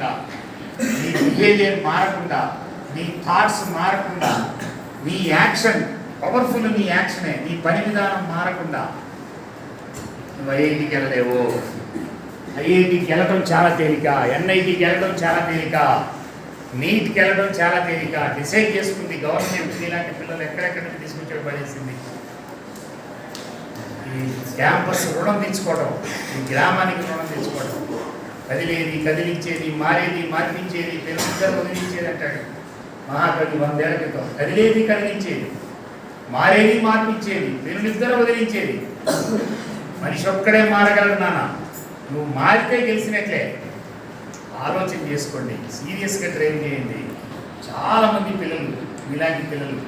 మారకుండా, నీ బిహేవియర్ మారకుండా, నీ థాట్స్ మారకుండా, నీ యాక్షన్ పవర్ఫుల్, నీ యాక్షనే, నీ పని విధానం మారకుండా నువ్వు ఐఐటికి వెళ్ళలేవు. ఐఐటికి వెళ్ళడం చాలా తేలిక, ఎన్ఐటికి వెళ్ళడం చాలా తేలిక, నీట్కి వెళ్ళడం చాలా తేలిక. డిసైడ్ చేసుకుంది గవర్నమెంట్ ఇలాంటి పిల్లలు ఎక్కడెక్కడ తీసుకొచ్చి పడేసింది. ఈ క్యాంపస్ రుణం తెచ్చుకోవడం, ఈ గ్రామానికి రుణం తెచ్చుకోవడం, కదిలేది కదిలించేది, మారేది మార్పించేది, పిల్లలిద్దరు వదిలించేది అంటాడు మహాకవి 100 ఏళ్ల క్రితం. కదిలేది కదిలించేది, మారేది మార్పించేది, పిల్లలిద్దరు వదిలించేది. మనిషి ఒక్కడే మారగలడు నాన్న. నువ్వు మారితే గెలిచినట్లే. ఆలోచన చేసుకోండి, సీరియస్గా డ్రైవ్ చేయండి. చాలామంది పిల్లలు, ఇలాంటి పిల్లలు,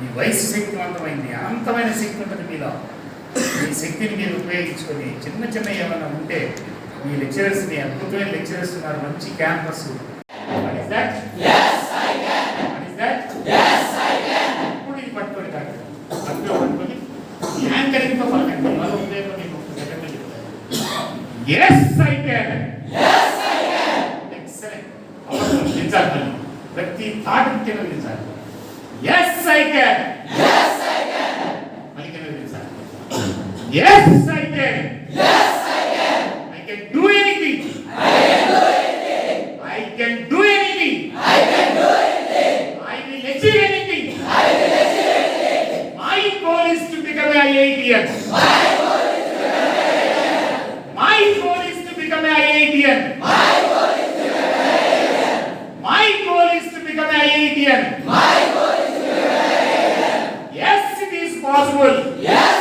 ఈ వయసు శక్తివంతమైంది, అనంతమైన శక్తి ఉంటుంది మీలో. ఈ శక్తిని మీరు ఉపయోగించుకొని చిన్న చిన్న ఏమైనా ఉంటే మీ లెక్చరర్స్ని, అద్భుతమైన లెక్చరర్స్ ఉన్నారు, మంచి క్యాంపస్. ఇప్పుడు ఇది పట్టుకొని కాదు, అప్పుడు పట్టుకొని యాంకరింగ్తో పలకండి. మరో ఉపయోగం నేను ఒక సెకండ్ చెప్తాను. Yes I can, excellent. నిలిచాలి, ప్రతి థాట్ కింద నిలిచాలి. ఎస్ ఐ క్యాన్, మళ్ళీ కింద నిలిచాలి. Yes, I can. Yes, I can. I can do anything. I can do anything. I can do anything. I can do anything. I will achieve anything. I will achieve anything. My goal is to become an IITian. My goal is to become an IITian. My goal is to become an IITian. My goal is to become an IITian. My goal is to become an IITian. My goal is to become an IITian. Yes, it is possible. Yes.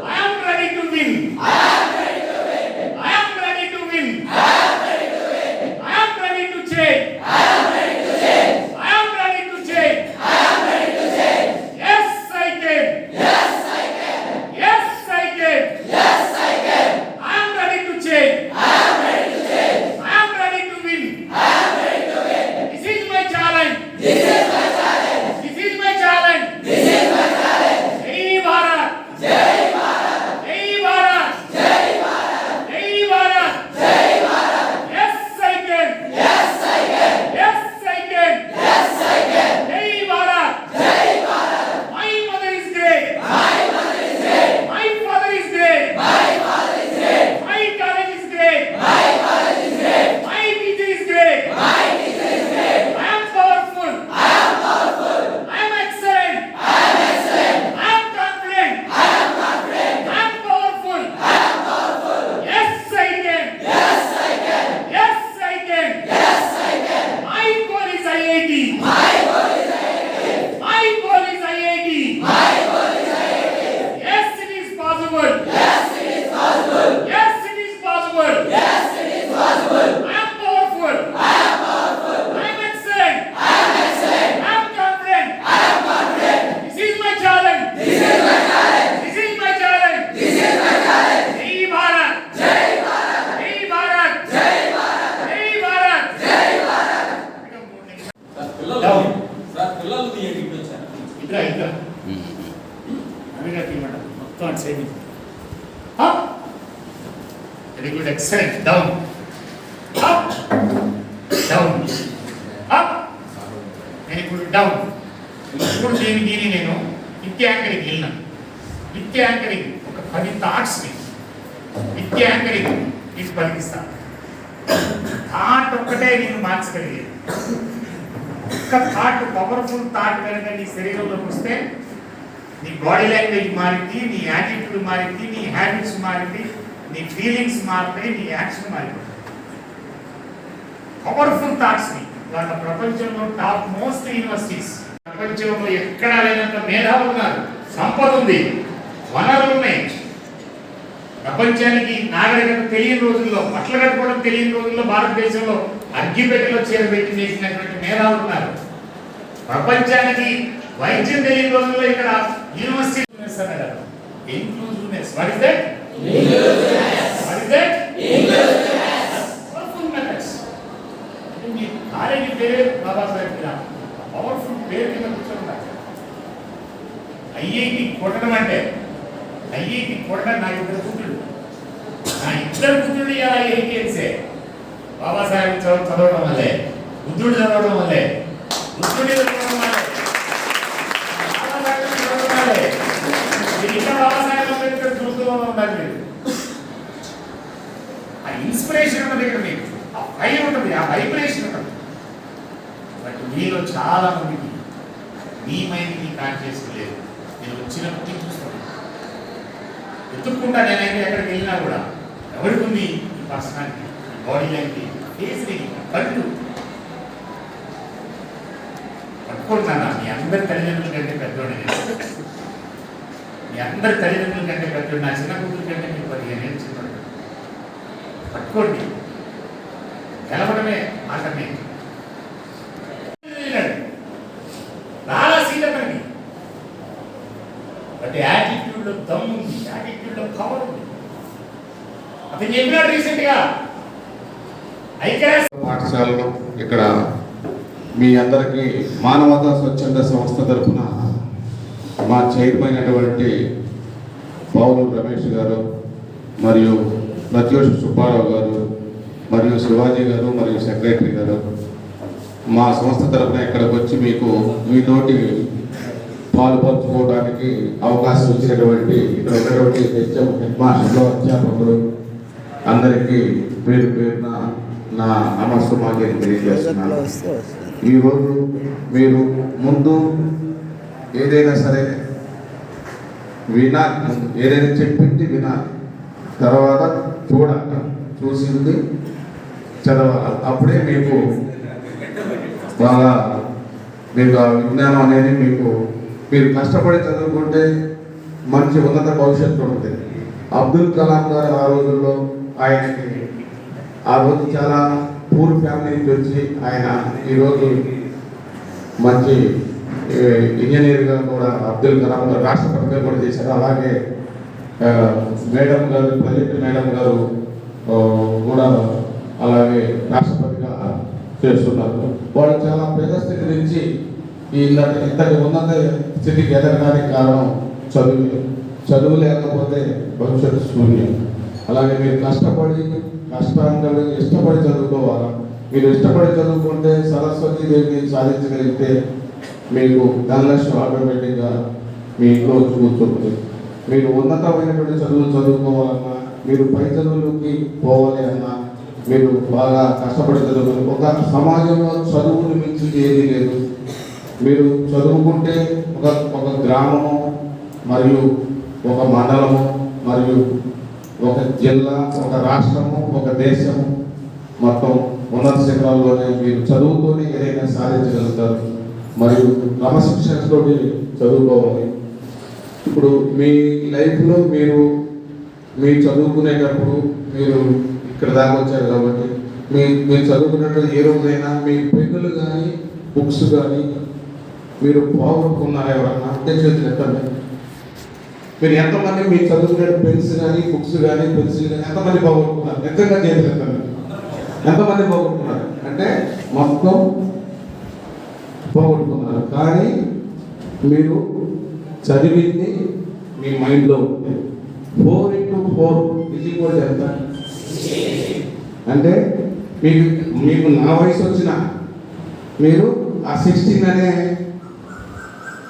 I am ready to win. I am ready to win. I am ready to win. I am ready to win. I am ready to change. I am ready to change. I am ready to change. I am ready to change. Yes, I can. Yes, I can. Yes, I can. Yes, I can. I am ready to change. I am ready to change. I am ready to win. I am ready to win. This is my challenge. This is my challenge. This is my challenge. This is my challenge. Jai Bharat. Jai Bharat. Jai Bharat. Jai Bharat. Jai Bharat. Jai Bharat. Yes, I can. Yes, I can. Yes, I can. Yes, I can. Jai Bharat. Jai Bharat. My mother is great. My mother is great. My father is great. My father is great. My college is great. My college is great. My teacher is great. My teacher is great. I am powerful. I am powerful. I am excellent. I am excellent. I am confident. I am confident. I am powerful. I am powerful. Yes, I can. Yes, I can. Yes, I can. Yes, I can. My goal is IIT. My goal is IIT. My goal is IIT. My goal is IIT. Yes, it is possible. Yes, it is possible. Yes, it is possible. Yes, it is possible. I am powerful. I am powerful. I am excellent. I am excellent. I am confident. I am confident. This is my challenge. This is my challenge. This is my challenge. This is my challenge. Jai Bharat. Jai Bharat. Jai Bharat. Jai Bharat. Jai Bharat. Jai Bharat. పిల్లలు తీయండి వచ్చారు. ఇట్లా అవిగా తీయమంట మొత్తం అటు side. Very good, excellent. Down up down up. నేను ఇప్పుడు down. ఇప్పుడు దీని నేను విత్ యాంకరింగ్ వెళ్ళినాను. విత్ యాంకరింగ్ ఒక 10 థాట్స్ని విత్ యాంకరింగ్ నీకు పలికిస్తాను. థాట్ ఒక్కటే నేను మార్చగలిగేది. ఒక్క థాట్, పవర్ఫుల్ థాట్ కనుక నీ శరీరంలోకి వస్తే నీ బాడీ లాంగ్వేజ్ మారింది, నీ యాటిట్యూడ్ మారింది, నీ హ్యాబిట్స్ మారింది, నీ ఫీలింగ్స్ మారుతాయి, నీ యాక్షన్ మారిపోతుంది. పవర్ఫుల్ థాట్స్ని వాళ్ళ ప్రపంచంలో టాప్ మోస్ట్ యూనివర్సిటీస్, ప్రపంచంలో ఎక్కడా లేనంత మేధావులు ఉన్నారు, సంపద ఉంది, వనరులు ఉన్నాయి. ప్రపంచానికి నాగరికత తెలియని రోజుల్లో, బట్టలు కట్టుకోవడం తెలియని రోజుల్లో భారతదేశంలో అగ్గిపెట్టెలో చేరబెట్టి చేసినటువంటి మేధావులు ఉన్నారు. ప్రపంచానికి వైద్యం తెలియని రోజుల్లో ఇక్కడ యూనివర్సిటీ అన్నారు. Inclusiveness. What is that? What is that? Powerful methods. Me college పేరే బాబాసాహెబ్ బిర్లా. పవర్ఫుల్ పేరు కింద కూర్చోండి. ఐఐటి కొట్టడం అంటే, ఐఐటి కొట్టడం నా ఇద్దరు కూతుళ్ళు, ఇలా ఐఐటిఎన్సే. బాబాసాహెబ్ చదవడం వల్లే, బుద్ధుడు చదవడం వల్లే, బుద్ధుడి చదవడం వల్లే, బాబాసాహెబ్ చదవడం వల్లే. మీరు ఇంకా బాబాసాహెబ్ అంబేద్కర్ చూస్తూ ఉండాలి. మీరు ఆ ఇన్స్పిరేషన్ ఉన్నది ఇక్కడ, మీకు ఆ ఫైర్ ఉంటుంది, ఆ వైబ్రేషన్ ఉంటుంది. బట్ మీలో చాలా మందికి మీ మైండ్కి కాట్ చేసుకోలేదు. నేను వచ్చినప్పటి నుంచి చూస్తాను, ఎత్తుక్కుంటా. నేనైతే ఎక్కడికి వెళ్ళినా కూడా ఎవరికి ఉంది ఈ పర్సనాలిటీ, ఈ బాడీ లాంటి ఫేస్ కళ్ళు పట్టుకుంటున్నాను. మీ అందరి తల్లిదండ్రుల కంటే పెద్దోడే, మీ అందరి తల్లిదండ్రుల కంటే పెద్దోడు, నా చిన్న కూతురు కంటే మీరు 15 ఏళ్ళు చిన్నవాడు. పట్టుకోండి, గెలవడమే మాటమే. చాలా సీతపడి, బట్ యాటిట్యూడ్లో దమ్ ఉంది, యాటిట్యూడ్లో పవర్ ఉంది. అతను చెప్పినాడు రీసెంట్గా పాఠశాలలో ఇక్కడ మీ అందరికీ మానవతా స్వచ్ఛంద సంస్థ తరఫున మా చైర్మన్ అయినటువంటి పౌలు రమేష్ గారు మరియు ప్రత్యూష్ సుబ్బారావు గారు మరియు శివాజీ గారు మరియు సెక్రటరీ గారు మా సంస్థ తరఫున ఇక్కడికి వచ్చి మీకు మీతోటి పాల్పంచుకోవడానికి అవకాశం ఇచ్చినటువంటి ఇక్కడ ఉన్నటువంటి హెచ్ఎం హెడ్ మాస్టర్లు, అధ్యాపకులు అందరికీ పేరు పేరున నా నమస్సుమాన్ని తెలియజేస్తున్నాను. ఈరోజు మీరు ముందు ఏదైనా సరే వినాలి, ఏదైనా చెప్పింది వినాలి, తర్వాత చూడాలి, చూసింది చదవాలి. అప్పుడే మీకు బాగా మీకు ఆ విజ్ఞానం అనేది మీరు కష్టపడి చదువుకుంటే మంచి ఉన్నత భవిష్యత్తు ఉంటుంది. అబ్దుల్ కలాం గారు ఆ రోజుల్లో ఆయనకి ఆ రోజు చాలా పూర్ ఫ్యామిలీ నుంచి వచ్చి ఆయన ఈరోజు మంచి ఇంజనీర్గా కూడా అబ్దుల్ కలాం గారు రాష్ట్రపతిగా కూడా చేశారు. అలాగే మేడం గారు, ప్రజెంట్ మేడం గారు కూడా అలాగే రాష్ట్రపతిగా చేస్తున్నారు. వాళ్ళు చాలా పేద స్థితి నుంచి ఇంతటి ఉన్నత స్థితికి ఎదగడానికి కారణం చదువు లేకపోతే భవిష్యత్తు శూన్యం. అలాగే మీరు కష్టాంగా ఇష్టపడి చదువుకోవాలి. మీరు ఇష్టపడి చదువుకుంటే సరస్వతి దేవిని సాధించగలిగితే మీకు ధనలక్ష్మి ఆటోమేటిక్గా మీ ఇంట్లో కూర్చుంటుంది. మీరు ఉన్నతమైనటువంటి చదువులు చదువుకోవాలన్నా, మీరు పై చదువులకి పోవాలి అన్నా మీరు బాగా కష్టపడి చదువుకోవాలి. ఒక సమాజంలో చదువుని మించి ఏదీ లేదు. మీరు చదువుకుంటే ఒక గ్రామము మరియు ఒక మండలము మరియు ఒక జిల్లా, ఒక రాష్ట్రము, ఒక దేశము మొత్తం ఉన్నత శిఖరాల్లోనే మీరు చదువుకొని ఏదైనా సాధించగలుగుతారు. మరియు క్రమశిక్షణతో చదువుకోవాలి. ఇప్పుడు మీ లైఫ్లో మీరు చదువుకునేటప్పుడు మీరు ఇక్కడ దాకా వచ్చారు కాబట్టి మీరు చదువుకునేటప్పుడు ఏ రోజైనా మీ పెన్నులు కానీ బుక్స్ కానీ మీరు పోగొట్టుకున్నారా? ఎవరన్నా అంటే చేతులు ఎత్తండి. మీరు ఎంతమంది మీరు చదువుకునే పెన్స్ కానీ బుక్స్ కానీ పెన్సిల్ కానీ ఎంతమంది పోగొట్టుకున్నారు? నిజంగా చేతులు ఎత్తండి. ఎంతమంది పోగొట్టుకున్నారు అంటే మొత్తం పోగొట్టుకున్నారు. కానీ మీరు చదివింది మీ మైండ్లో ఉంది. 4 into 4 ఎంత అంటే మీకు నా వయసు వచ్చిన మీరు ఆ 16 అనే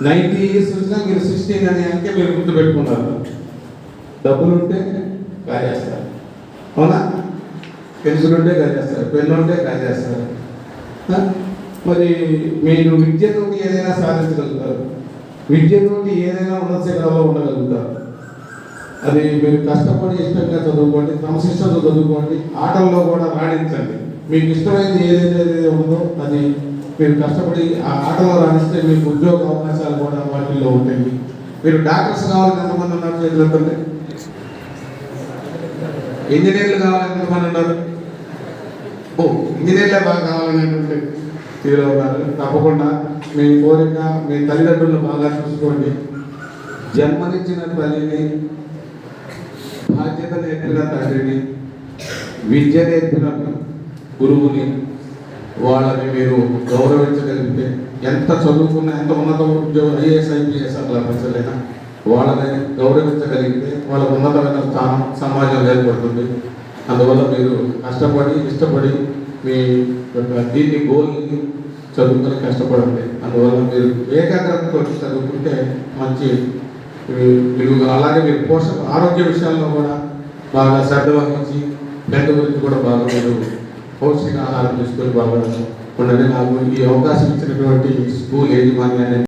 90 years వచ్చినా మీరు 16 అనే అంకే మీరు గుర్తుపెట్టుకున్నారు. డబ్బులు ఉంటే కాజేస్తారు, అవునా? పెన్సిల్ ఉంటే కాజేస్తారు, పెన్ను ఉంటే కాజేస్తారు. మరి మీరు విద్య నుండి ఏదైనా సాధించగలుగుతారు, విద్య నుండి ఏదైనా ఉన్నత శిఖరాల్లో ఉండగలుగుతారు. అది మీరు కష్టపడి ఇష్టంగా చదువుకోండి, క్రమశిక్షణతో చదువుకోండి, ఆటల్లో కూడా రాణించండి. మీకు ఇష్టమైనది ఏదైతే ఉందో అది మీరు కష్టపడి ఆ ఆటలో రాణిస్తే మీకు ఉద్యోగ అవకాశాలు కూడా వాటిల్లో ఉంటాయి. మీరు డాక్టర్స్ కావాలని ఎంతమంది ఉన్నారు? చేతులంటే ఇంజనీర్లు కావాలని ఎంతమంది ఉన్నారు? ఇంజనీర్లే బాగా కావాలనేటువంటి తీరులో ఉన్నారు. తప్పకుండా మీ కోరిక మీ తల్లిదండ్రులను బాగా చూసుకోండి. జన్మనిచ్చిన తల్లిని, బాధ్యత నేర్పిన తండ్రిని, విద్య నేర్పిన గురువుని, వాళ్ళని మీరు గౌరవించగలిగితే ఎంత చదువుకున్నా, ఎంత ఉన్నత ఉద్యోగం IAS IPS అట్లా పెంచలేనా వాళ్ళని గౌరవించగలిగితే వాళ్ళకు ఉన్నతమైన స్థానం సమాజంలో ఏర్పడుతుంది. అందువల్ల మీరు కష్టపడి ఇష్టపడి మీ యొక్క దీన్ని గోల్ని చదువుకొని కష్టపడండి. అందువల్ల మీరు ఏకాగ్రతతో చదువుకుంటే మంచి విలువగా, అలాగే మీరు పోషక ఆరోగ్య విషయాల్లో కూడా బాగా శ్రద్ధ వహించి హెల్త్ గురించి కూడా బాగా మీరు పౌష్టిక ఆహారం తీసుకొని బాగా ఉండండి. నాకు ఈ అవకాశం ఇచ్చినటువంటి స్కూల్ యాజమాన్యాన్ని